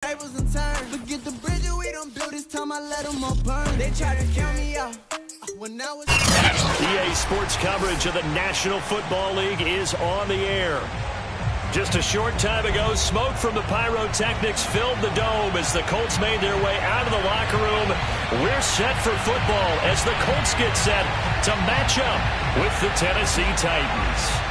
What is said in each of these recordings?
Tables and turns. Forget the bridge we don't build this time. I let them all burn. They try to count me out. When I was EA Sports coverage of the National Football League is on the air. Just a short time ago, smoke from the pyrotechnics filled the dome as the Colts made their way out of the locker room. We're set for football as the Colts get set to match up with the Tennessee Titans.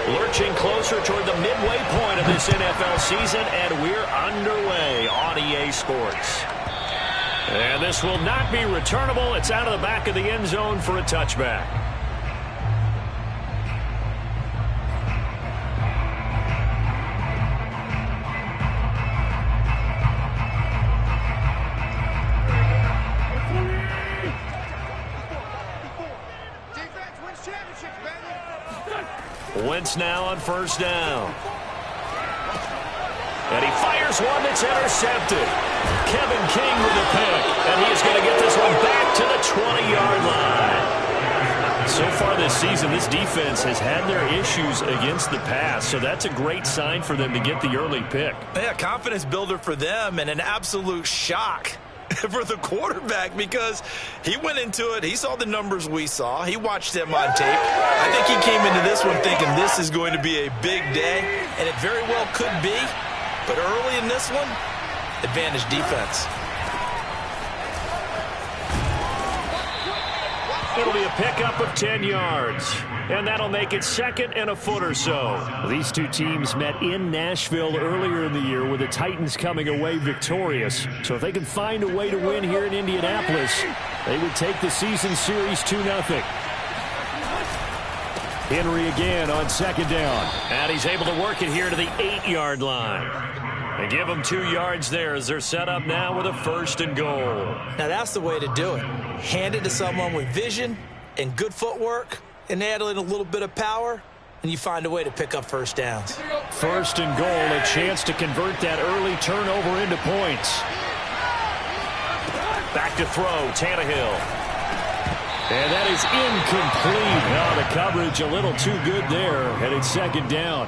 Lurching closer toward the midway point of this NFL season, and we're underway on EA Sports. And this will not be returnable. It's out of the back of the end zone for a touchback. Wentz now on first down. And he fires one that's intercepted. Kevin King with a pick. And he is going to get this one back to the 20-yard line. So far this season, this defense has had their issues against the pass. So that's a great sign for them to get the early pick. Yeah, confidence builder for them and an absolute shock for the quarterback because he went into it. He saw the numbers we saw. He watched them on tape. I think he came into this one thinking this is going to be a big day, and it very well could be. But early in this one, advantage defense. It'll be a pickup of 10 yards. And that'll make it second and a foot or so. These two teams met in Nashville earlier in the year with the Titans coming away victorious. So if they can find a way to win here in Indianapolis, they would take the season series 2-0. Henry again on second down. And he's able to work it here to the 8-yard line. And give them 2 yards there as they're set up now with a first and goal. Now that's the way to do it. Hand it to someone with vision and good footwork, and add in a little bit of power, and you find a way to pick up first downs. First and goal, a chance to convert that early turnover into points. Back to throw, Tannehill. And that is incomplete. Now the coverage a little too good there, and it's second down.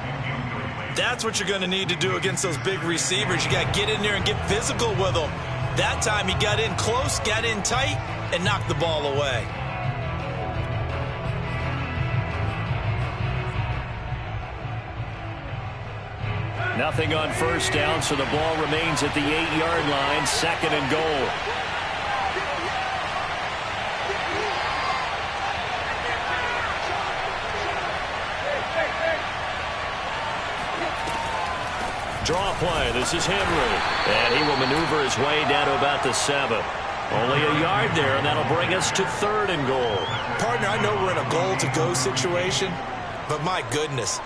That's what you're going to need to do against those big receivers. You got to get in there and get physical with them. That time he got in close, got in tight, and knocked the ball away. Nothing on first down, so the ball remains at the 8-yard line, second and goal. Draw play. This is Henry. And he will maneuver his way down to about the 7. Only a yard there, and that'll bring us to third and goal. Partner, I know we're in a goal-to-go situation, but my goodness,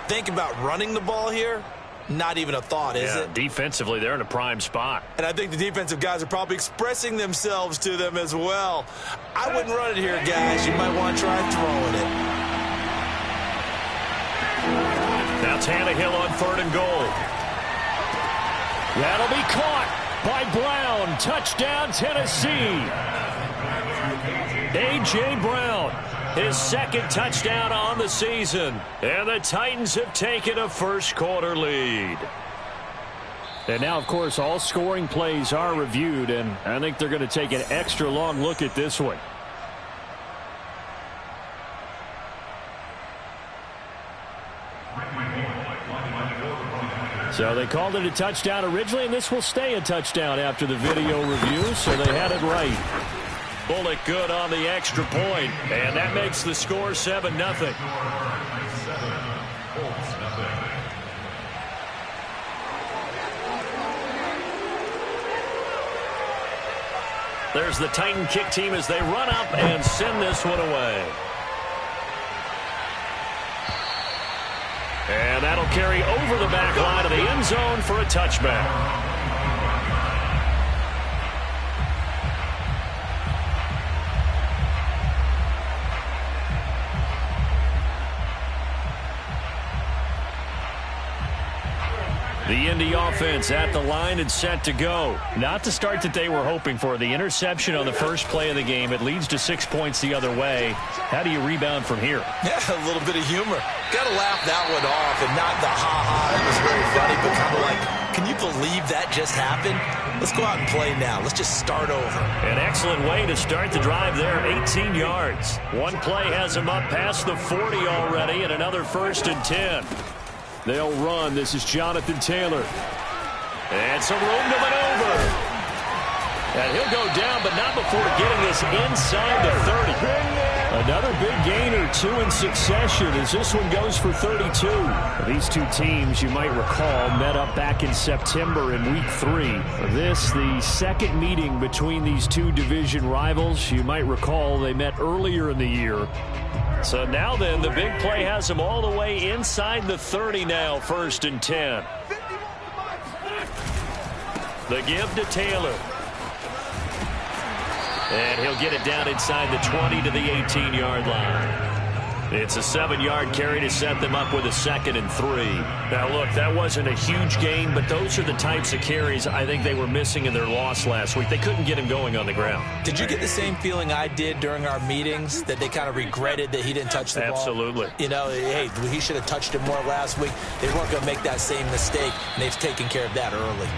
think about running the ball here. Not even a thought, is it? Defensively, they're in a prime spot. And I think the defensive guys are probably expressing themselves to them as well. I wouldn't run it here, guys. You might want to try throwing it. Now Tannehill on third and goal. That'll be caught by Brown. Touchdown, Tennessee. A.J. Brown. His second touchdown on the season. And the Titans have taken a first-quarter lead. And now, of course, all scoring plays are reviewed, and I think they're going to take an extra long look at this one. So they called it a touchdown originally, and this will stay a touchdown after the video review, so they had it right. Bullock good on the extra point, and that makes the score 7-0. There's the Titan kick team as they run up and send this one away. And that'll carry over the back line of the end zone for a touchback. The Indy offense at the line and set to go. Not the start that they were hoping for. The interception on the first play of the game. It leads to 6 points the other way. How do you rebound from here? Yeah, a little bit of humor. Got to laugh that one off, and not the ha-ha. That was very funny, but kind of like, can you believe that just happened? Let's go out and play now. Let's just start over. An excellent way to start the drive there. 18 yards. One play has him up past the 40 already, and another 1st and 10. They'll run. This is Jonathan Taylor. And some room to maneuver. And he'll go down, but not before getting this inside the 30. Another big gain or 2 in succession as this one goes for 32. These two teams, you might recall, met up back in September in Week 3. This, the second meeting between these two division rivals. You might recall they met earlier in the year. So now then, the big play has him all the way inside the 30 now, 1st and 10. The give to Taylor. And he'll get it down inside the 20 to the 18-yard line. It's a 7-yard carry to set them up with a 2nd and 3. Now, look, that wasn't a huge gain, but those are the types of carries I think they were missing in their loss last week. They couldn't get him going on the ground. Did you get the same feeling I did during our meetings, that they kind of regretted that he didn't touch the ball? Absolutely. You know, hey, he should have touched it more last week. They weren't going to make that same mistake, and they've taken care of that early.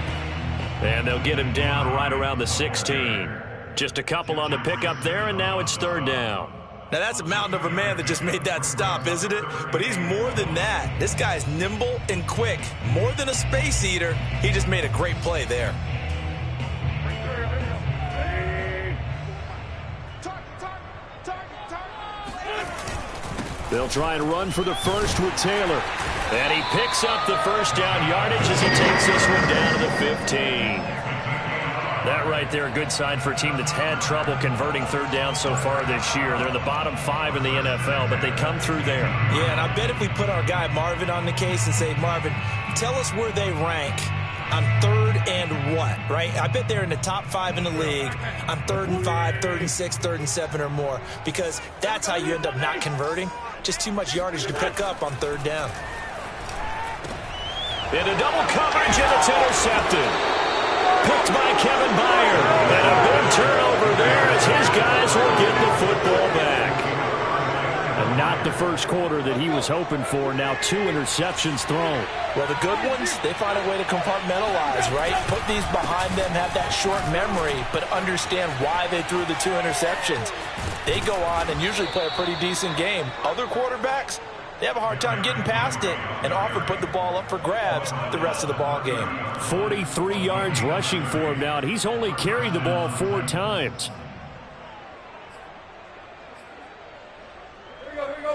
And they'll get him down right around the 16. Just a couple on the pickup there, and now it's 3rd down. Now, that's a mountain of a man that just made that stop, isn't it? But he's more than that. This guy's nimble and quick. More than a space eater, he just made a great play there. They'll try and run for the first with Taylor. And he picks up the 1st down yardage as he takes this one down to the 15. That right there, a good sign for a team that's had trouble converting 3rd down so far this year. They're in the bottom 5 in the NFL, but they come through there. Yeah, and I bet if we put our guy Marvin on the case and say, Marvin, tell us where they rank on 3rd and what, right? I bet they're in the top 5 in the league on 3rd and 5, 3rd and 6, 3rd and 7 or more, because that's how you end up not converting. Just too much yardage to pick up on 3rd down. Into double coverage, and it's intercepted. Picked by Kevin Byard. And a big turnover there as his guys will get the football back. And not the first quarter that he was hoping for. Now 2 interceptions thrown. Well, the good ones, they find a way to compartmentalize, right? Put these behind them, have that short memory, but understand why they threw the 2 interceptions. They go on and usually play a pretty decent game. Other quarterbacks, they have a hard time getting past it and often put the ball up for grabs the rest of the ball game. 43 yards rushing for him now, and he's only carried the ball 4 times.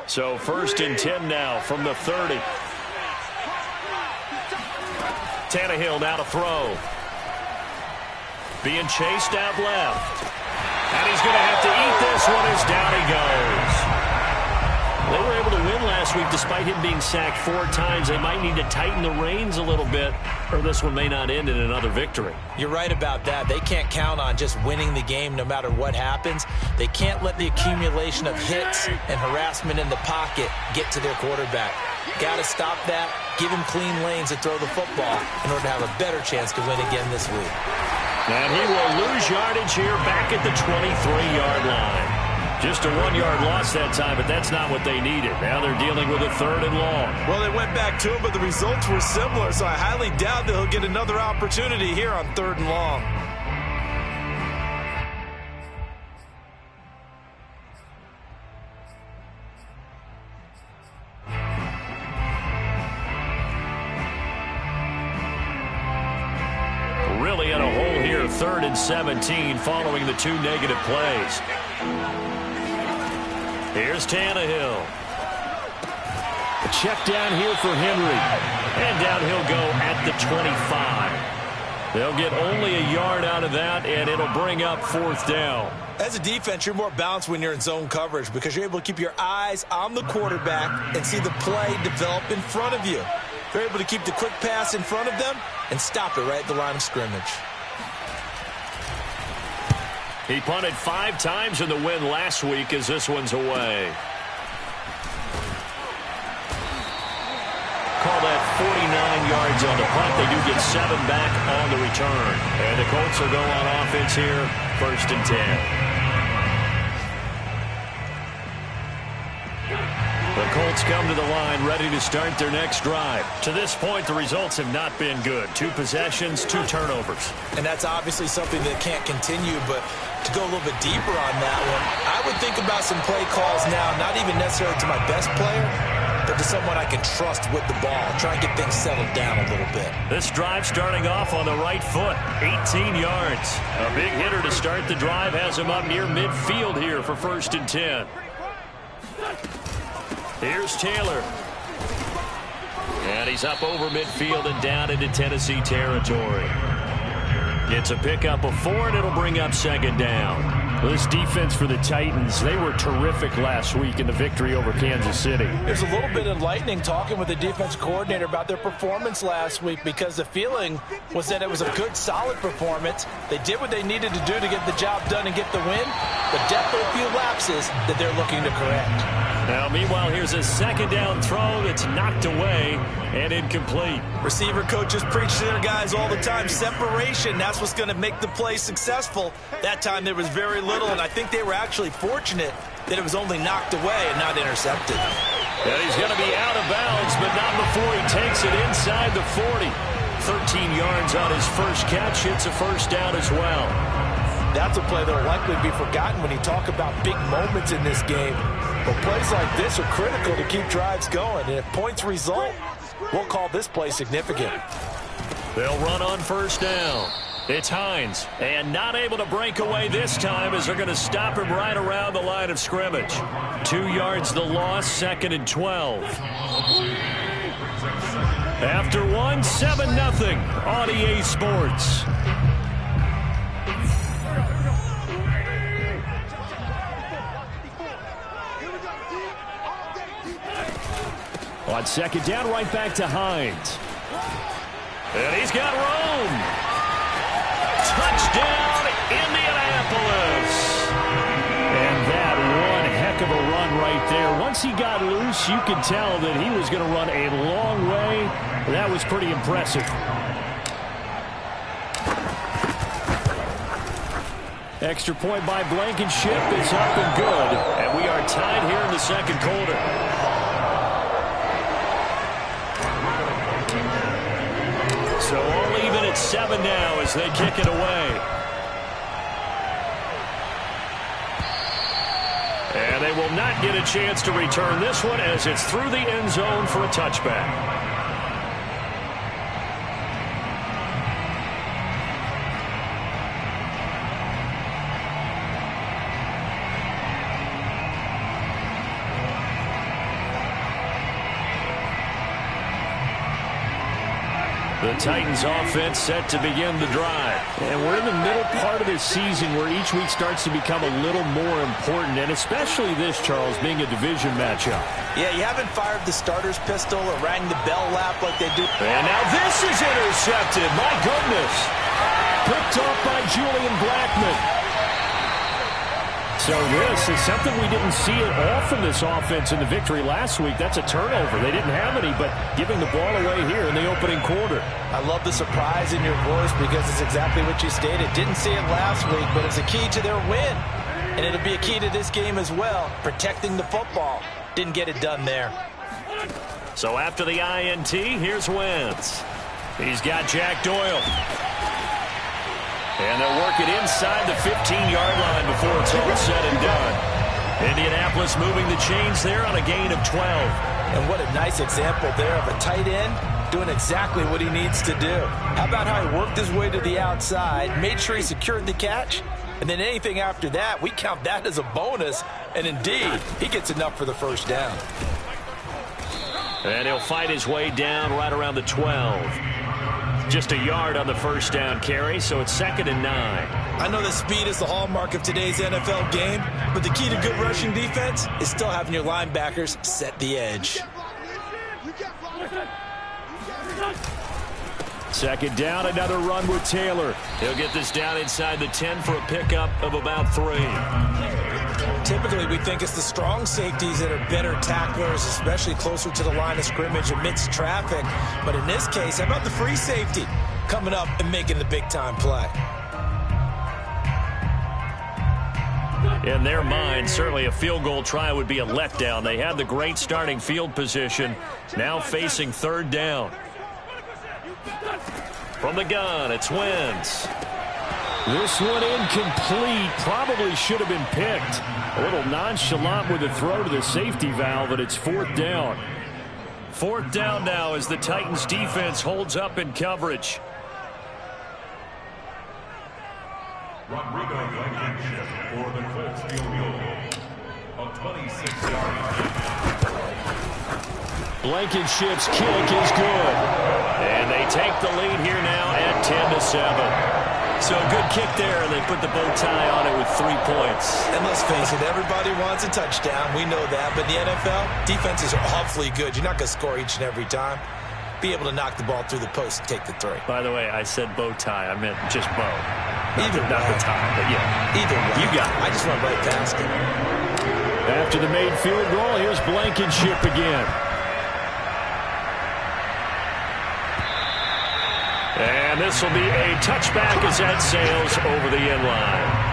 So 1st and 10 now from the 30. Tannehill now to throw. Being chased out left. And he's going to have to eat this one as down he goes. They were able to win last week despite him being sacked 4 times. They might need to tighten the reins a little bit, or this one may not end in another victory. You're right about that. They can't count on just winning the game no matter what happens. They can't let the accumulation of hits and harassment in the pocket get to their quarterback. Got to stop that, give him clean lanes to throw the football in order to have a better chance to win again this week. And he will lose yardage here back at the 23-yard line. Just a 1-yard loss that time, but that's not what they needed. Now they're dealing with a 3rd and long. Well, they went back to him, but the results were similar, so I highly doubt that he'll get another opportunity here on 3rd and long. Really in a hole here, 3rd and 17 following the 2 negative plays. Here's Tannehill. A check down here for Henry. And down he'll go at the 25. They'll get only a yard out of that, and it'll bring up 4th down. As a defense, you're more balanced when you're in zone coverage because you're able to keep your eyes on the quarterback and see the play develop in front of you. They're able to keep the quick pass in front of them and stop it right at the line of scrimmage. He punted 5 times in the win last week as this one's away. call that 49 yards on the punt. They do get 7 back on the return. And the Colts will go on offense here, 1st and 10. The Colts come to the line ready to start their next drive. To this point, the results have not been good. 2 possessions, 2 turnovers. And that's obviously something that can't continue, but to go a little bit deeper on that one, I would think about some play calls now, not even necessarily to my best player, but to someone I can trust with the ball. Try and get things settled down a little bit. This drive starting off on the right foot, 18 yards. A big hitter to start the drive has him up near midfield here for 1st and 10. Here's Taylor. And he's up over midfield and down into Tennessee territory. Gets a pickup of 4, and it'll bring up 2nd down. This defense for the Titans, they were terrific last week in the victory over Kansas City. There's a little bit enlightening talking with the defense coordinator about their performance last week, because the feeling was that it was a good, solid performance. They did what they needed to do to get the job done and get the win, but definitely a few lapses that they're looking to correct. Now, meanwhile, here's a 2nd down throw that's knocked away and incomplete. Receiver coaches preach to their guys all the time. Separation, that's what's going to make the play successful. That time there was very little, and I think they were actually fortunate that it was only knocked away and not intercepted. And he's going to be out of bounds, but not before he takes it inside the 40. 13 yards on his first catch. It's a 1st down as well. That's a play that will likely be forgotten when you talk about big moments in this game. But plays like this are critical to keep drives going. And if points result, we'll call this play significant. They'll run on 1st down. It's Hines. And not able to break away this time as they're going to stop him right around the line of scrimmage. 2 yards the loss, 2nd and 12. After 1, 7-0 on EA Sports. On 2nd down, right back to Hines. And he's got room. Touchdown, Indianapolis. And that one heck of a run right there. Once he got loose, you could tell that he was going to run a long way. That was pretty impressive. Extra point by Blankenship is up and good. And we are tied here in the 2nd quarter. So all even at 7 now as they kick it away. And they will not get a chance to return this one as it's through the end zone for a touchback. The Titans offense set to begin the drive. And we're in the middle part of this season where each week starts to become a little more important, and especially this, Charles, being a division matchup. Yeah, you haven't fired the starter's pistol or rang the bell lap like they do. And now this is intercepted. My goodness. Picked off by Julian Blackmon. So this is something we didn't see at all from this offense in the victory last week. That's a turnover. They didn't have any, but giving the ball away here in the opening quarter. I love the surprise in your voice because it's exactly what you stated. Didn't see it last week, but it's a key to their win. And it'll be a key to this game as well, protecting the football. Didn't get it done there. So after the INT, here's Wentz. He's got Jack Doyle. And they'll work it inside the 15-yard line before it's all said and done. Indianapolis moving the chains there on a gain of 12. And what a nice example there of a tight end doing exactly what he needs to do. How about how he worked his way to the outside, made sure he secured the catch, and then anything after that, we count that as a bonus. And indeed, he gets enough for the 1st down. And he'll fight his way down right around the 12. Just a yard on the 1st down carry, so it's 2nd and 9. I know that speed is the hallmark of today's NFL game, but the key to good rushing defense is still having your linebackers set the edge. 2nd down, another run with Taylor. He'll get this down inside the 10 for a pickup of about 3. Typically, we think it's the strong safeties that are better tacklers, especially closer to the line of scrimmage amidst traffic. But in this case, how about the free safety coming up and making the big-time play? In their mind, certainly a field goal try would be a letdown. They had the great starting field position, now facing third down. From the gun, it's Wentz. This one incomplete. Probably should have been picked. A little nonchalant with the throw to the safety valve, but it's fourth down. Fourth down now as the Titans defense holds up in coverage. Rodrigo Blankenship for the Colts field goal. A 26-yard Blankenship's kick is good. And they take the lead here now at 10-7. So a good kick there, and they put the bow tie on it with 3 points. And let's face it, everybody wants a touchdown. We know that. But in the NFL, defenses are awfully good. You're not going to score each and every time. Be able to knock the ball through the post and take the 3. By the way, I said bow tie. I meant just bow. Not the tie, but yeah. Either way. You got it. I just went right past it. After the made field goal, here's Blankenship again. And this will be a touchback as that sails over the end line.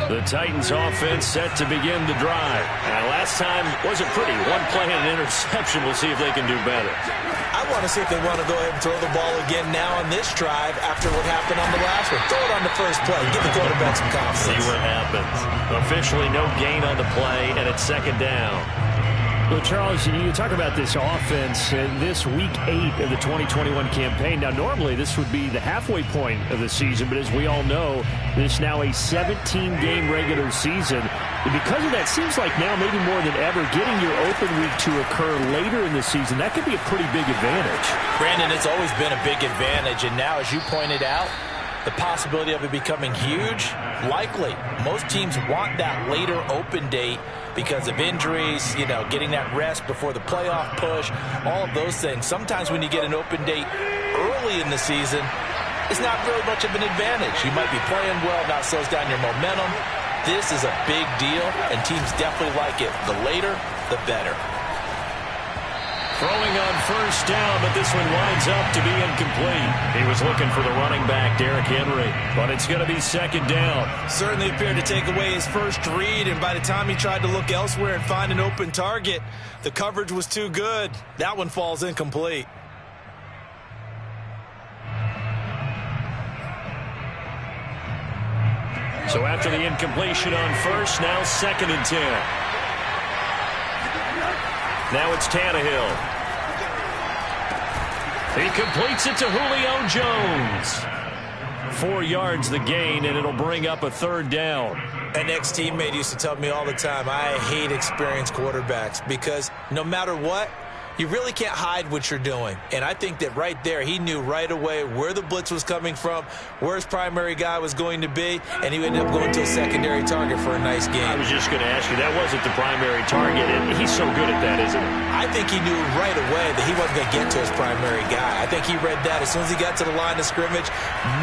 The Titans offense set to begin the drive. And last time wasn't pretty. One play and an interception. We'll see if they can do better. I want to see if they want to go ahead and throw the ball again now on this drive after what happened on the last one. Throw it on the first play. Give the quarterback some confidence. See what happens. Officially no gain on the play, and it's second down. Well, Charles, you talk about this offense this week 8 of the 2021 campaign. Now, normally this would be the halfway point of the season, but as we all know, this now a 17-game regular season. And because of that, seems like now maybe more than ever, getting your open week to occur later in the season, that could be a pretty big advantage. Brandon, it's always been a big advantage, and now, as you pointed out, the possibility of it becoming huge, likely. Most teams want that later open date because of injuries, you know, getting that rest before the playoff push, all of those things. Sometimes when you get an open date early in the season, it's not really much of an advantage. You might be playing well, not slows down your momentum. This is a big deal, and teams definitely like it. The later, the better. Throwing on first down, but this one winds up to be incomplete. He was looking for the running back, Derrick Henry, but it's going to be second down. Certainly appeared to take away his first read, and by the time he tried to look elsewhere and find an open target, the coverage was too good. That one falls incomplete. So after the incompletion on first, now second and 10. Now it's Tannehill. He completes it to Julio Jones. 4 yards the gain, and it'll bring up a third down. An ex-teammate used to tell me all the time, I hate experienced quarterbacks because no matter what, you really can't hide what you're doing. And I think that right there, he knew right away where the blitz was coming from, where his primary guy was going to be, and he ended up going to a secondary target for a nice game. I was just going to ask you, that wasn't the primary target, and he's so good at that, isn't he? I think he knew right away that he wasn't going to get to his primary guy. I think he read that as soon as he got to the line of scrimmage,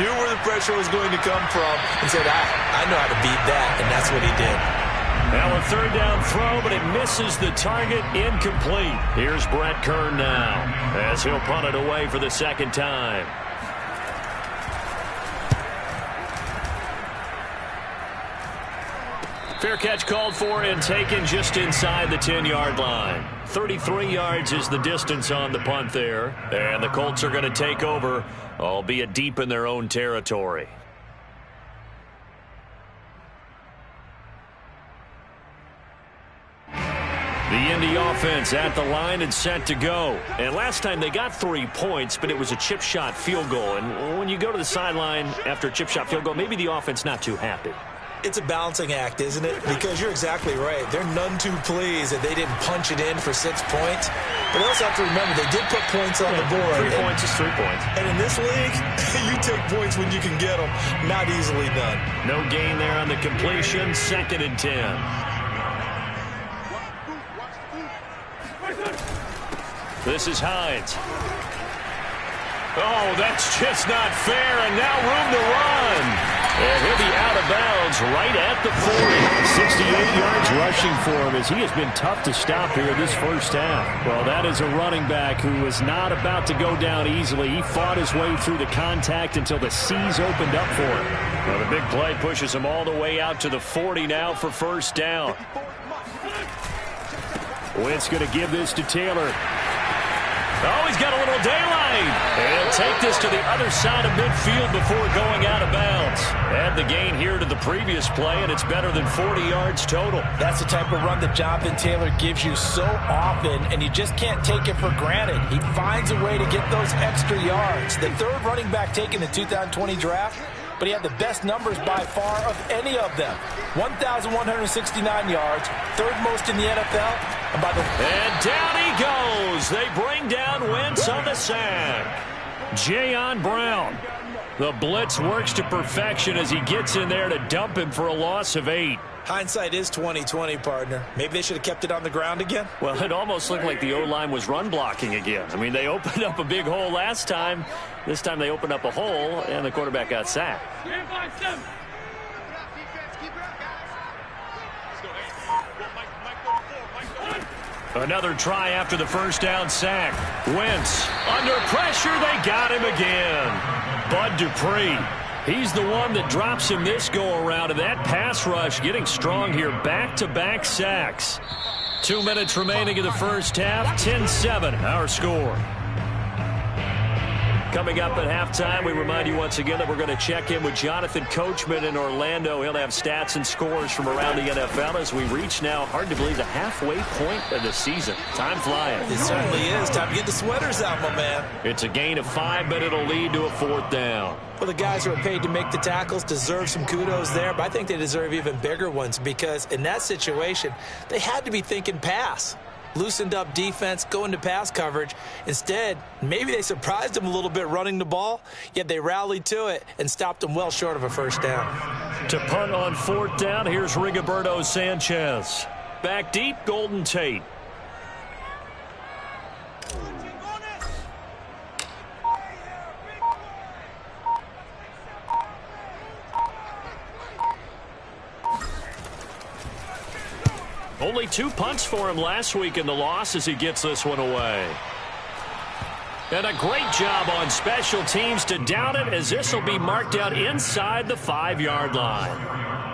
knew where the pressure was going to come from, and said, I know how to beat that, and that's what he did. Now a third down throw, but it misses the target, incomplete. Here's Brett Kern now, as he'll punt it away for the second time. Fair catch called for and taken just inside the 10-yard line. 33 yards is the distance on the punt there, and the Colts are going to take over, albeit deep in their own territory. The Indy offense at the line and set to go. And last time they got 3 points, but it was a chip shot field goal. And when you go to the sideline after a chip shot field goal, maybe the offense not too happy. It's a balancing act, isn't it? Because you're exactly right. They're none too pleased that they didn't punch it in for 6 points. But they also have to remember they did put points on the board. 3 points is 3 points. And in this league, you take points when you can get them. Not easily done. No gain there on the completion. 2nd and 10. This is Hines. Oh, that's just not fair, and now room to run. And he'll be out of bounds right at the 40. 68 yards rushing for him as he has been tough to stop here this first half. Well, that is a running back who was not about to go down easily. He fought his way through the contact until the seas opened up for him. Well, the big play pushes him all the way out to the 40 now for first down. Wentz going to give this to Taylor. Oh, he's got a little daylight. And he'll take this to the other side of midfield before going out of bounds. Add the gain here to the previous play, and it's better than 40 yards total. That's the type of run that Jonathan Taylor gives you so often, and you just can't take it for granted. He finds a way to get those extra yards. The third running back taken in the 2020 draft, but he had the best numbers by far of any of them. 1,169 yards, third most in the NFL. And down he goes. They bring down Wentz on the sack. Jayon Brown. The blitz works to perfection as he gets in there to dump him for a loss of 8. Hindsight is 20/20, partner. Maybe they should have kept it on the ground again. Well, it almost looked like the O-line was run blocking again. I mean, they opened up a big hole last time. This time they opened up a hole, and the quarterback got sacked. Another try after the first down sack. Wentz under pressure. They got him again. Bud Dupree. He's the one that drops him this go-around, and that pass rush getting strong here. Back-to-back sacks. 2 minutes remaining in the first half. 10-7 our score. Coming up at halftime, we remind you once again that we're going to check in with Jonathan Coachman in Orlando. He'll have stats and scores from around the NFL as we reach now, hard to believe, the halfway point of the season. Time flying. It certainly is. Time to get the sweaters out, my man. It's a gain of 5, but it'll lead to a 4th down. Well, the guys who are paid to make the tackles deserve some kudos there, but I think they deserve even bigger ones because in that situation, they had to be thinking pass. Loosened up defense, going to pass coverage. Instead, maybe they surprised them a little bit running the ball, yet they rallied to it and stopped them well short of a first down. To punt on 4th down, here's Rigoberto Sanchez. Back deep, Golden Tate. Only 2 punts for him last week in the loss as he gets this one away. And a great job on special teams to down it as this will be marked out inside the 5-yard line.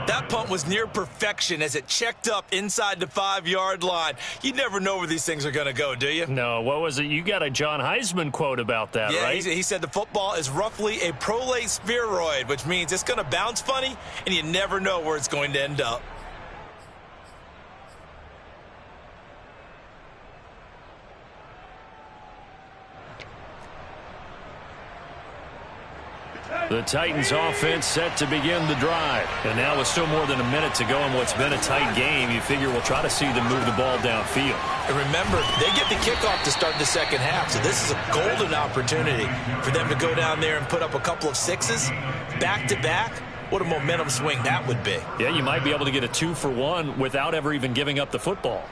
That punt was near perfection as it checked up inside the 5-yard line. You never know where these things are going to go, do you? No, what was it? You got a John Heisman quote about that, yeah, right? He said the football is roughly a prolate spheroid, which means it's going to bounce funny, and you never know where it's going to end up. The Titans offense set to begin the drive. And now with still more than a minute to go in what's been a tight game, you figure we'll try to see them move the ball downfield. And remember, they get the kickoff to start the second half, so this is a golden opportunity for them to go down there and put up a couple of 6s back-to-back. What a momentum swing that would be. Yeah, you might be able to get a 2-for-1 without ever even giving up the football.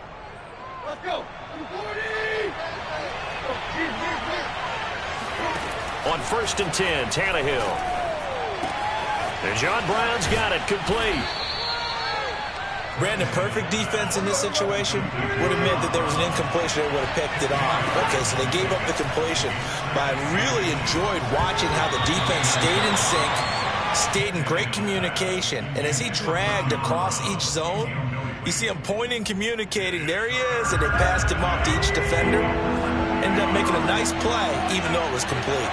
Let's go. On 1st and 10, Tannehill. And John Brown's got it complete. Brandon, perfect defense in this situation would admit that there was an incompletion. They would have picked it off. Okay, so they gave up the completion. But I really enjoyed watching how the defense stayed in sync, stayed in great communication. And as he dragged across each zone, you see him pointing, communicating. There he is, and they passed him off to each defender. Ended up making a nice play, even though it was complete.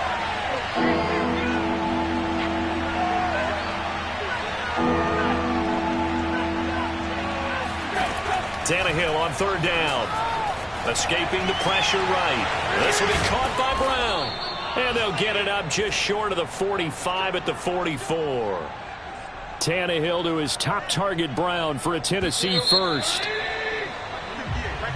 Tannehill on 3rd down. Escaping the pressure right. This will be caught by Brown. And they'll get it up just short of the 45 at the 44. Tannehill to his top target, Brown, for a Tennessee first.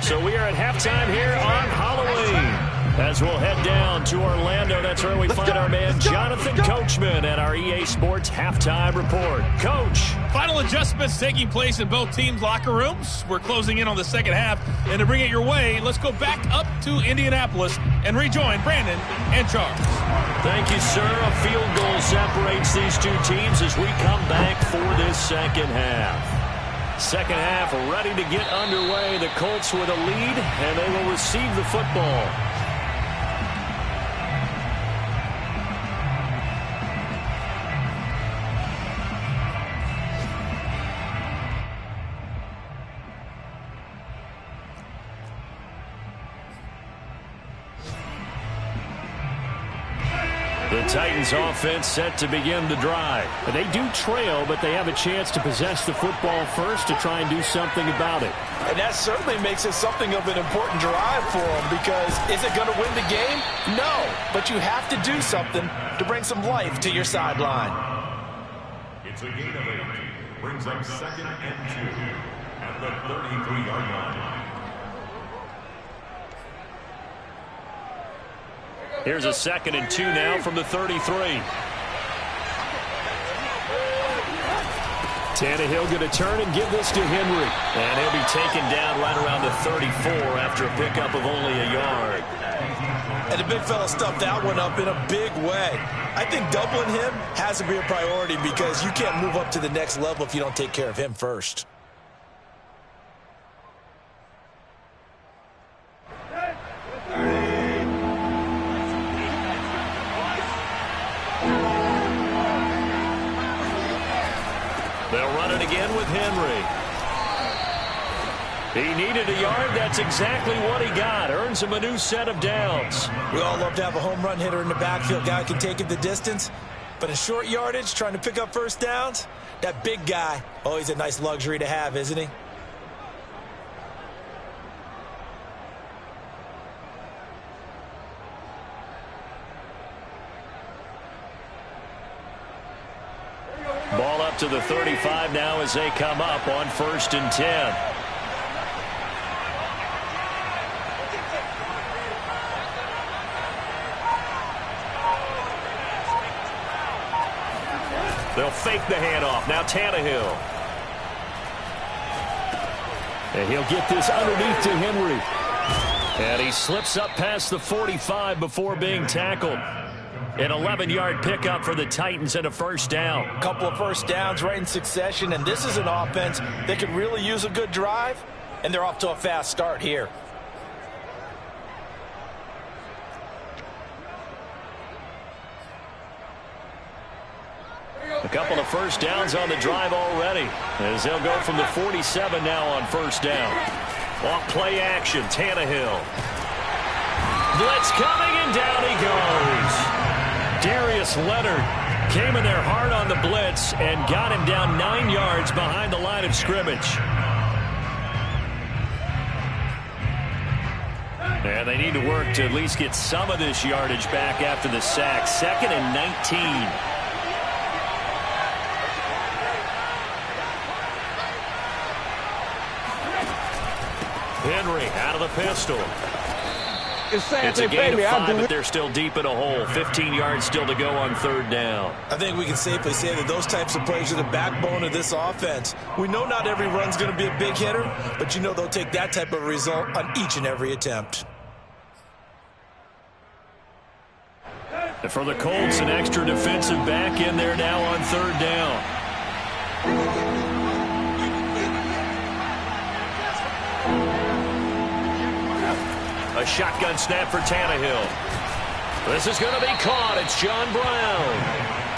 So we are at halftime here on Halloween. As we'll head down to Orlando, that's where we find our man Jonathan Coachman at our EA Sports Halftime Report. Coach. Final adjustments taking place in both teams' locker rooms. We're closing in on the second half. And to bring it your way, let's go back up to Indianapolis and rejoin Brandon and Charles. Thank you, sir. A field goal separates these two teams as we come back for this second half. Second half ready to get underway. The Colts with a lead, and they will receive the football. The Titans offense set to begin the drive. They do trail, but they have a chance to possess the football first to try and do something about it. And that certainly makes it something of an important drive for them, because is it going to win the game? No, but you have to do something to bring some life to your sideline. It's a gain of 8. Brings up 2nd and 2 at the 33-yard line. Here's a 2nd and 2 now from the 33. Tannehill going to turn and give this to Henry. And he'll be taken down right around the 34 after a pickup of only a yard. And the big fella stuffed that one up in a big way. I think doubling him has to be a priority, because you can't move up to the next level if you don't take care of him first. They'll run it again with Henry. He needed a yard. That's exactly what he got. Earns him a new set of downs. We all love to have a home run hitter in the backfield. Guy can take it the distance. But in short yardage, trying to pick up first downs, that big guy, always a nice luxury to have, isn't he? Ball up to the 35 now as they come up on 1st and 10. They'll fake the handoff. Now Tannehill. And he'll get this underneath to Henry. And he slips up past the 45 before being tackled. An 11-yard pickup for the Titans and a first down. A couple of first downs right in succession, and this is an offense that could really use a good drive, and they're off to a fast start here. A couple of first downs on the drive already, as they'll go from the 47 now on first down. Off play action, Tannehill. Blitz coming, and down he goes. Darius Leonard came in there hard on the blitz and got him down 9 yards behind the line of scrimmage. And they need to work to at least get some of this yardage back after the sack. 2nd and 19. Henry out of the pistol. It's a gain of 5, but they're still deep in a hole. 15 yards still to go on 3rd down. I think we can safely say that those types of plays are the backbone of this offense. We know not every run's going to be a big hitter, but you know they'll take that type of result on each and every attempt. And for the Colts, an extra defensive back in there now on 3rd down. A shotgun snap for Tannehill. This is going to be caught. It's John Brown.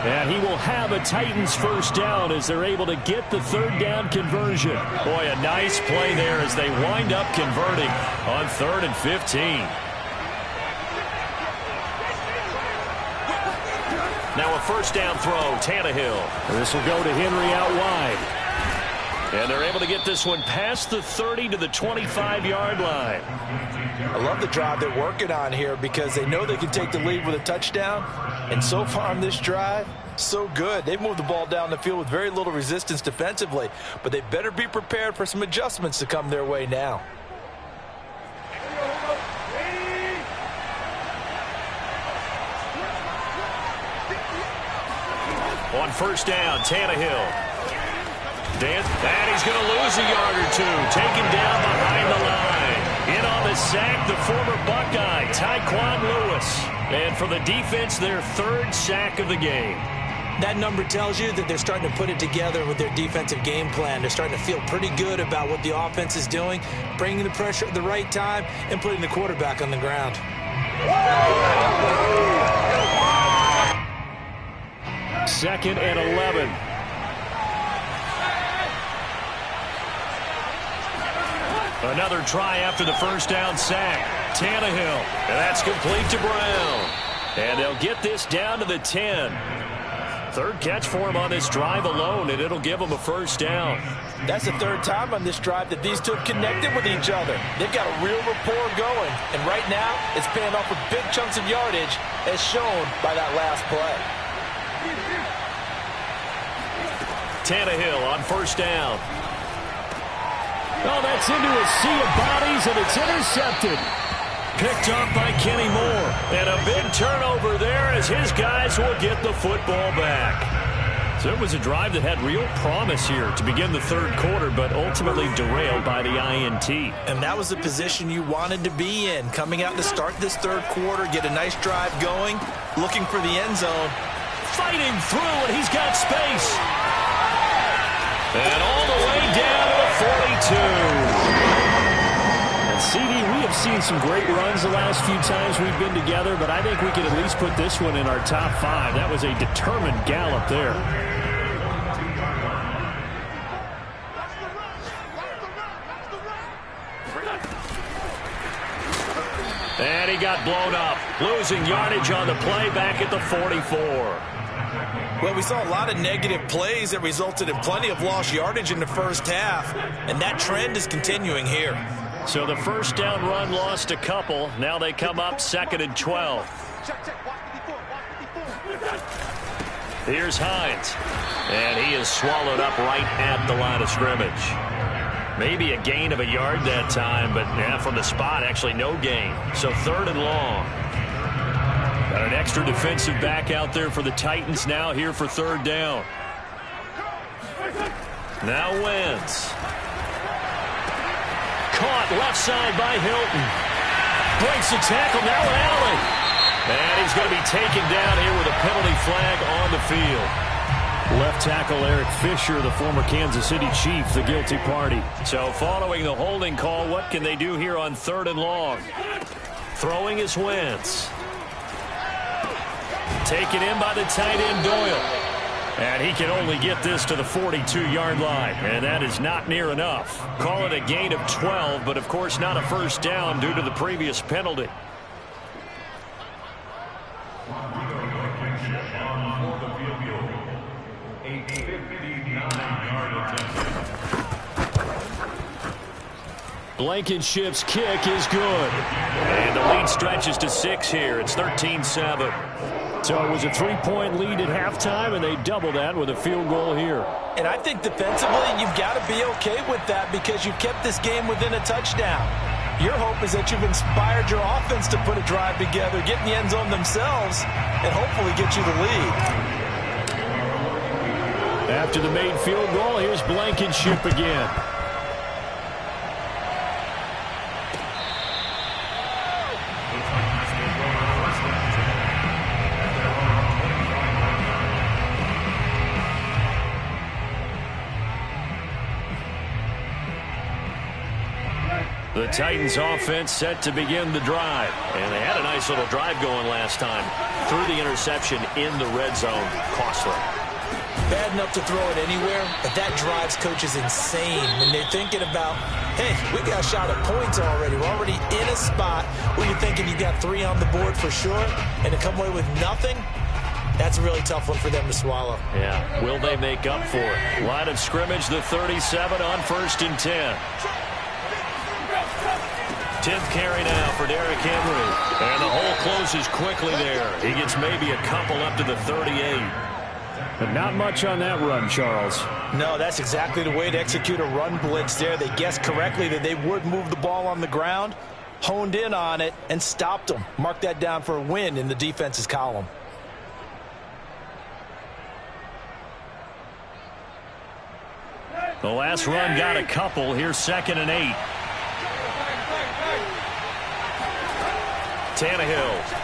And he will have a Titans first down as they're able to get the 3rd down conversion. Boy, a nice play there as they wind up converting on 3rd and 15. Now a first down throw, Tannehill. This will go to Henry out wide. And they're able to get this one past the 30 to the 25-yard line. I love the drive they're working on here because they know they can take the lead with a touchdown. And so far on this drive, so good. They've moved the ball down the field with very little resistance defensively. But they better be prepared for some adjustments to come their way now. On first down, Tannehill. And he's going to lose a yard or two. Taken down behind the line. In on the sack, the former Buckeye, Tyquan Lewis. And for the defense, their third sack of the game. That number tells you that they're starting to put it together with their defensive game plan. They're starting to feel pretty good about what the offense is doing, bringing the pressure at the right time, and putting the quarterback on the ground. Second and 11. Another try after the first down sack. Tannehill. And that's complete to Brown. And they'll get this down to the 10. Third catch for him on this drive alone, and it'll give him a first down. That's the third time on this drive that these two have connected with each other. They've got a real rapport going. And right now, it's paying off with big chunks of yardage, as shown by that last play. Tannehill on first down. Oh, that's into a sea of bodies, and it's intercepted. Picked up by Kenny Moore. And a big turnover there as his guys will get the football back. So it was a drive that had real promise here to begin the third quarter, but ultimately derailed by the INT. And that was the position you wanted to be in. Coming out to start this third quarter, get a nice drive going, looking for the end zone. Fighting through, and he's got space. And all the way down to the 42. And CD, we have seen some great runs the last few times we've been together, but I think we can at least put this one in our top 5. That was a determined gallop there. And he got blown up. Losing yardage on the play back at the 44. Well, we saw a lot of negative plays that resulted in plenty of lost yardage in the first half, and that trend is continuing here. So the first down run lost a couple. Now they come up 2nd and 12. Here's Hines. And he is swallowed up right at the line of scrimmage. Maybe a gain of a yard that time, but yeah, from the spot, actually no gain. So 3rd and long. Got an extra defensive back out there for the Titans now here for 3rd down. Now Wentz. Caught left side by Hilton. Breaks the tackle, now Allen. And he's going to be taken down here with a penalty flag on the field. Left tackle Eric Fisher, the former Kansas City Chief, the guilty party. So following the holding call, what can they do here on 3rd and long? Throwing is Wentz. Taken in by the tight end Doyle. And he can only get this to the 42-yard line. And that is not near enough. Call it a gain of 12, but of course not a first down due to the previous penalty. Blankenship's kick is good. And the lead stretches to 6 here. It's 13-7. So it was a 3-point lead at halftime, and they double that with a field goal here. And I think defensively, you've got to be okay with that because you've kept this game within a touchdown. Your hope is that you've inspired your offense to put a drive together, get in the end zone themselves, and hopefully get you the lead. After the made field goal, here's Blankenship again. The Titans offense set to begin the drive. And they had a nice little drive going last time. Threw the interception in the red zone. Costly. Bad enough to throw it anywhere, but that drives coaches insane when they're thinking about, hey, we got a shot at points already. We're already in a spot where you're thinking you got 3 on the board for sure, and to come away with nothing, That's a really tough one for them to swallow. Yeah, will they make up for it? Line of scrimmage, the 37 on 1st and 10. 10th carry now for Derrick Henry. And the hole closes quickly there. He gets maybe a couple up to the 38. But not much on that run, Charles. No, that's exactly the way to execute a run blitz there. They guessed correctly that they would move the ball on the ground, honed in on it, and stopped them. Mark that down for a win in the defense's column. The last run got a couple. Here's 2nd and 8. Tannehill.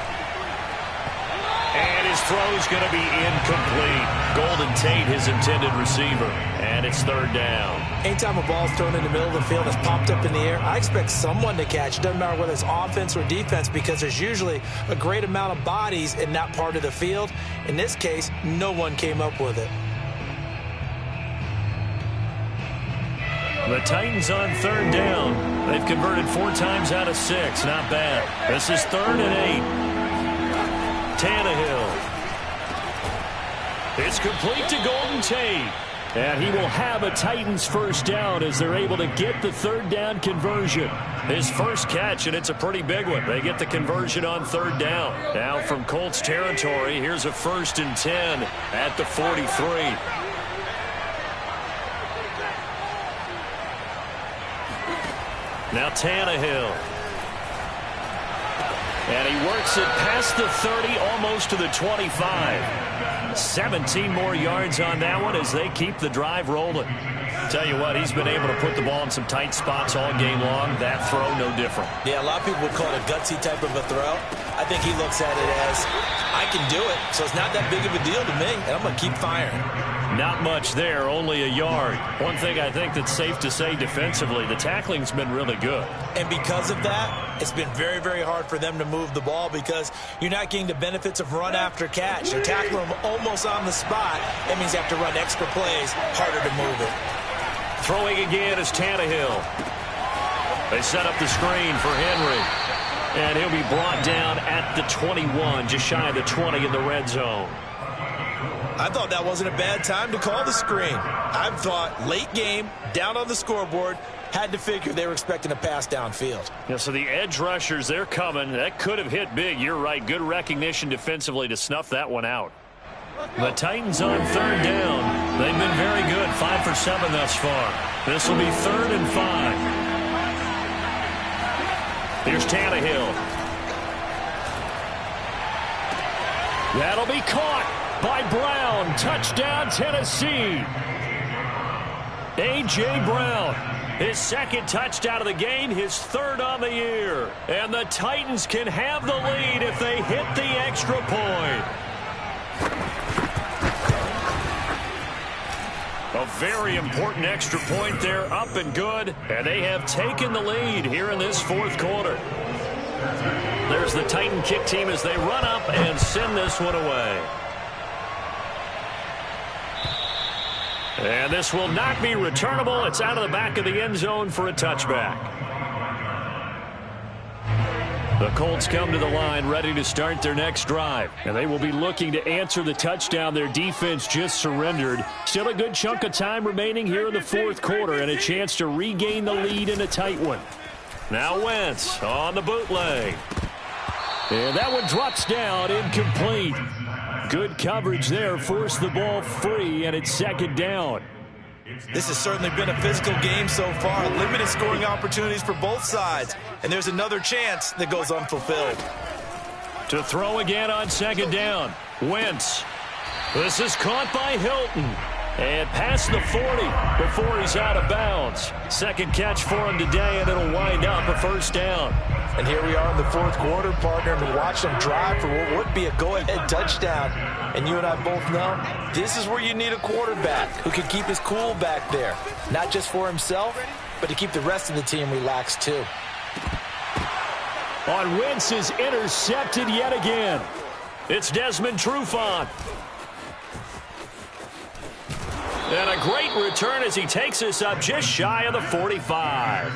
And his throw's going to be incomplete. Golden Tate, his intended receiver. And it's 3rd down. Anytime a ball's thrown in the middle of the field and it's popped up in the air, I expect someone to catch. It doesn't matter whether it's offense or defense, because there's usually a great amount of bodies in that part of the field. In this case, no one came up with it. The Titans on 3rd down. They've converted 4 times out of 6. Not bad. This is 3rd and 8. Tannehill. It's complete to Golden Tate. And he will have a Titans first down as they're able to get the 3rd down conversion. His first catch, and it's a pretty big one. They get the conversion on 3rd down. Now from Colts territory, here's a 1st and 10 at the 43. Now Tannehill. And he works it past the 30, almost to the 25. 17 more yards on that one as they keep the drive rolling. Tell you what, he's been able to put the ball in some tight spots all game long. That throw, no different. Yeah, a lot of people would call it a gutsy type of a throw. I think he looks at it as, I can do it, so it's not that big of a deal to me, and I'm going to keep firing. Not much there, only a yard. One thing I think that's safe to say defensively, the tackling's been really good. And because of that, it's been very, very hard for them to move the ball because you're not getting the benefits of run after catch. They're tackling them almost on the spot. That means you have to run extra plays, harder to move it. Throwing again is Tannehill. They set up the screen for Henry. And he'll be brought down at the 21, just shy of the 20 in the red zone. I thought that wasn't a bad time to call the screen. I thought late game, down on the scoreboard, had to figure they were expecting a pass downfield. Yeah, so the edge rushers, they're coming. That could have hit big. You're right. Good recognition defensively to snuff that one out. The Titans on 3rd down. They've been very good. 5 for 7 thus far. This will be 3rd and 5. Here's Tannehill. That'll be caught by Brown. Touchdown, Tennessee. A.J. Brown, his 2nd touchdown of the game, his 3rd on the year. And the Titans can have the lead if they hit the extra point. A very important extra point there, up and good. And they have taken the lead here in this 4th quarter. There's the Titan kick team as they run up and send this one away. And this will not be returnable. It's out of the back of the end zone for a touchback. The Colts come to the line ready to start their next drive. And they will be looking to answer the touchdown their defense just surrendered. Still a good chunk of time remaining here in the 4th quarter and a chance to regain the lead in a tight one. Now Wentz on the bootleg. And that one drops down, incomplete. Good coverage there, forced the ball free, and it's 2nd down. This has certainly been a physical game so far. Limited scoring opportunities for both sides. And there's another chance that goes unfulfilled. To throw again on 2nd down. Wentz. This is caught by Hilton. And past the 40 before he's out of bounds. 2nd catch for him today, and it'll wind up a 1st down. And here we are in the 4th quarter, partner, and watch them drive for what would be a go-ahead touchdown. And you and I both know this is where you need a quarterback who can keep his cool back there. Not just for himself, but to keep the rest of the team relaxed too. On Wentz is intercepted yet again. It's Desmond Trufant. And a great return as he takes us up just shy of the 45.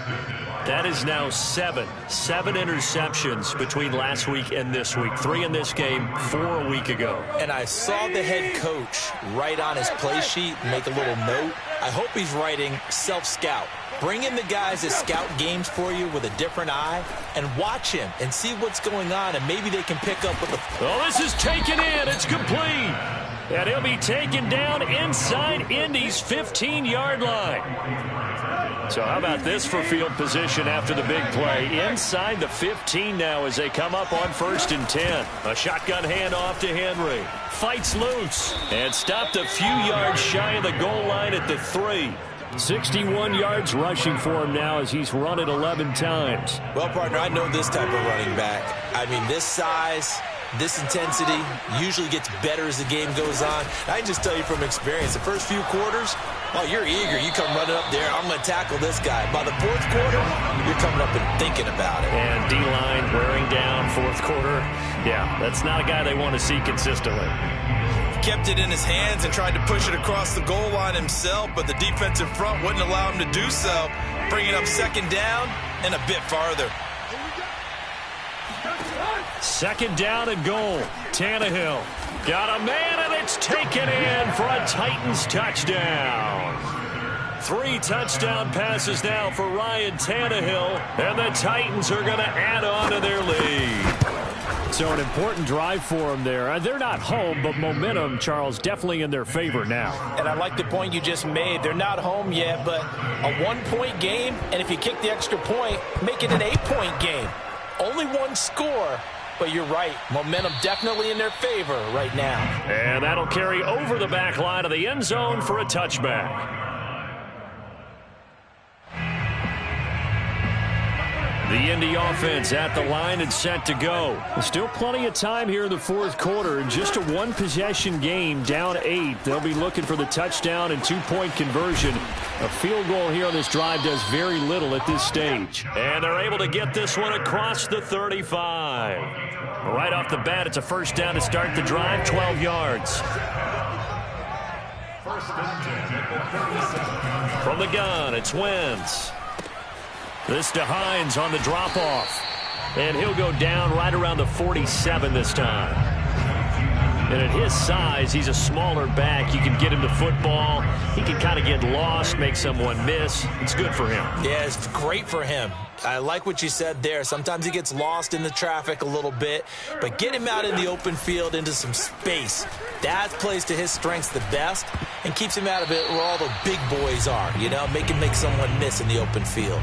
That is now 7 interceptions between last week and this week. 3 in this game, 4 a week ago. And I saw the head coach write on his play sheet, make a little note. I hope he's writing self-scout. Bring in the guys that scout games for you with a different eye and watch him and see what's going on, and maybe they can pick up with the... Oh, this is taken in. It's complete. And he'll be taken down inside Indy's 15-yard line. So how about this for field position after the big play? Inside the 15 now as they come up on 1st and 10. A shotgun handoff to Henry. Fights loose and stopped a few yards shy of the goal line at the 3. 61 yards rushing for him now as he's run it 11 times. Well, partner, I know this type of running back. I mean, this size, this intensity usually gets better as the game goes on. I can just tell you from experience, the first few quarters, oh, you're eager. You come running up there, I'm going to tackle this guy. By the 4th quarter, you're coming up and thinking about it. And D-line wearing down 4th quarter. Yeah, that's not a guy they want to see consistently. Kept it in his hands and tried to push it across the goal line himself, but the defensive front wouldn't allow him to do so. Bringing up 2nd down and a bit farther. 2nd down and goal. Tannehill got a man, and it's taken in for a Titans touchdown. 3 touchdown passes now for Ryan Tannehill, and the Titans are going to add on to their lead. So an important drive for them there. They're not home, but momentum, Charles, definitely in their favor now. And I like the point you just made. They're not home yet, but a 1-point game, and if you kick the extra point, make it an 8-point game. Only 1 score, but you're right. Momentum definitely in their favor right now. And that'll carry over the back line of the end zone for a touchback. The Indy offense at the line and set to go. Still plenty of time here in the 4th quarter. Just a 1-possession game, down 8. They'll be looking for the touchdown and 2-point conversion. A field goal here on this drive does very little at this stage. And they're able to get this one across the 35. Right off the bat, it's a 1st down to start the drive, 12 yards. From the gun, it's Wentz. This to Hines on the drop-off. And he'll go down right around the 47 this time. And at his size, he's a smaller back. You can get him to football. He can kind of get lost, make someone miss. It's good for him. Yeah, it's great for him. I like what you said there. Sometimes he gets lost in the traffic a little bit, but get him out in the open field into some space. That plays to his strengths the best and keeps him out of it where all the big boys are, you know, make someone miss in the open field.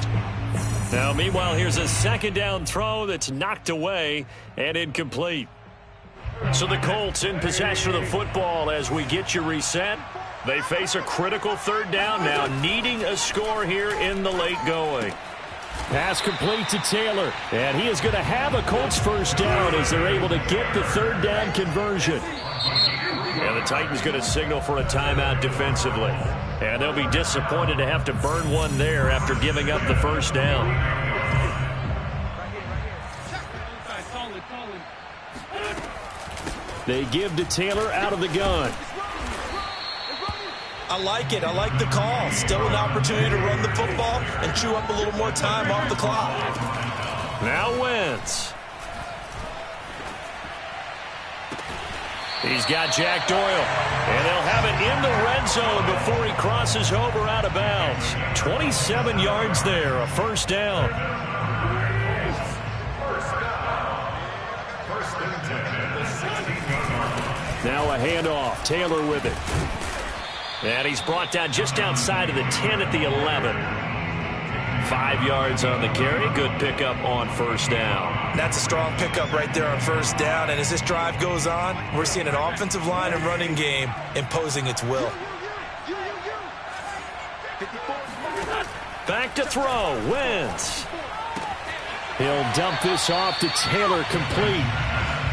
Now, meanwhile, here's a 2nd down throw that's knocked away and incomplete. So the Colts in possession of the football as we get you reset. They face a critical 3rd down now, needing a score here in the late going. Pass complete to Taylor, and he is going to have a Colts 1st down as they're able to get the 3rd down conversion. And the Titans going to signal for a timeout defensively. And they'll be disappointed to have to burn one there after giving up the 1st down. They give to Taylor out of the gun. I like it. I like the call. Still an opportunity to run the football and chew up a little more time off the clock. Now Wentz. He's got Jack Doyle, and they'll have it in the red zone before he crosses over out of bounds. 27 yards there, a 1st down. Now a handoff, Taylor with it. And he's brought down just outside of the 10 at the 11. 5 yards on the carry. Good pickup on 1st down. That's a strong pickup right there on 1st down. And as this drive goes on, we're seeing an offensive line and running game imposing its will. Back to throw. Wentz. He'll dump this off to Taylor, complete.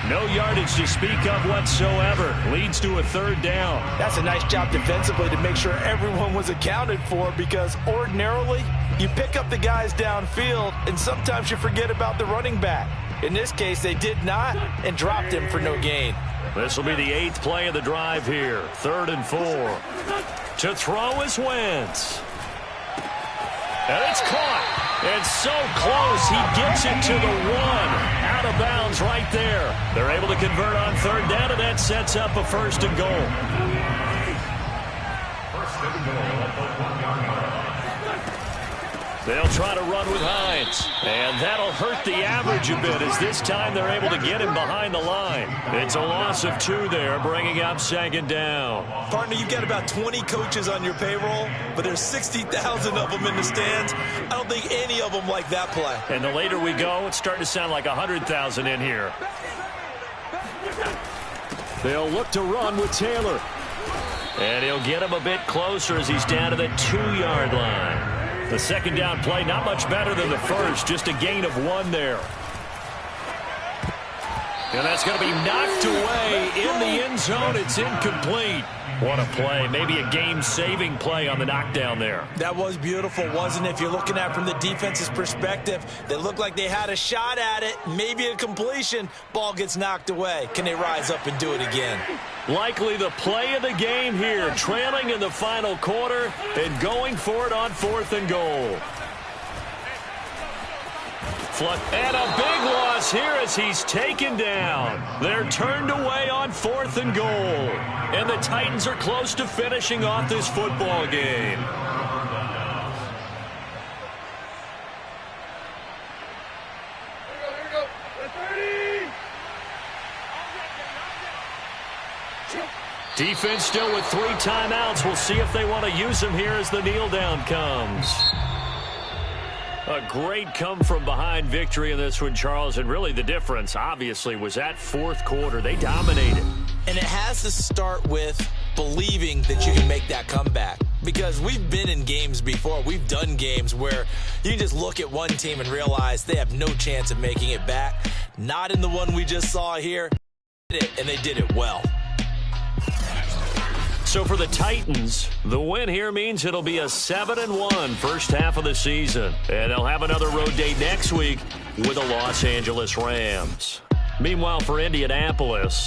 No yardage to speak of whatsoever. Leads to a 3rd down. That's a nice job defensively to make sure everyone was accounted for, because ordinarily you pick up the guys downfield and sometimes you forget about the running back. In this case, they did not and dropped him for no gain. This will be the 8th play of the drive here. 3rd and 4. To throw is Wentz. And it's caught. And so close, he gets it to the 1. Out of bounds right there. They're able to convert on third down, and that sets up a 1st and goal. They'll try to run with Hines. And that'll hurt the average a bit as this time they're able to get him behind the line. It's a loss of 2 there, bringing up 2nd down. Partner, you've got about 20 coaches on your payroll, but there's 60,000 of them in the stands. I don't think any of them like that play. And the later we go, it's starting to sound like 100,000 in here. They'll look to run with Taylor. And he'll get him a bit closer as he's down to the 2-yard line. The 2nd down play, not much better than the first, just a gain of 1 there. And that's going to be knocked away in the end zone. It's incomplete. What a play. Maybe a game-saving play on the knockdown there. That was beautiful, wasn't it? If you're looking at it from the defense's perspective, they looked like they had a shot at it, maybe a completion. Ball gets knocked away. Can they rise up and do it again? Likely the play of the game here, trailing in the final quarter and going for it on 4th and goal. And a big loss here as he's taken down. They're turned away on 4th and goal. And the Titans are close to finishing off this football game. Defense still with 3 timeouts. We'll see if they want to use them here as the kneel down comes. A great come-from-behind victory in this one, Charles, and really the difference, obviously, was that 4th quarter. They dominated. And it has to start with believing that you can make that comeback. Because we've been in games before. We've done games where you just look at one team and realize they have no chance of making it back. Not in the one we just saw here. And they did it well. So for the Titans, the win here means it'll be a 7-1 first half of the season. And they'll have another road date next week with the Los Angeles Rams. Meanwhile, for Indianapolis,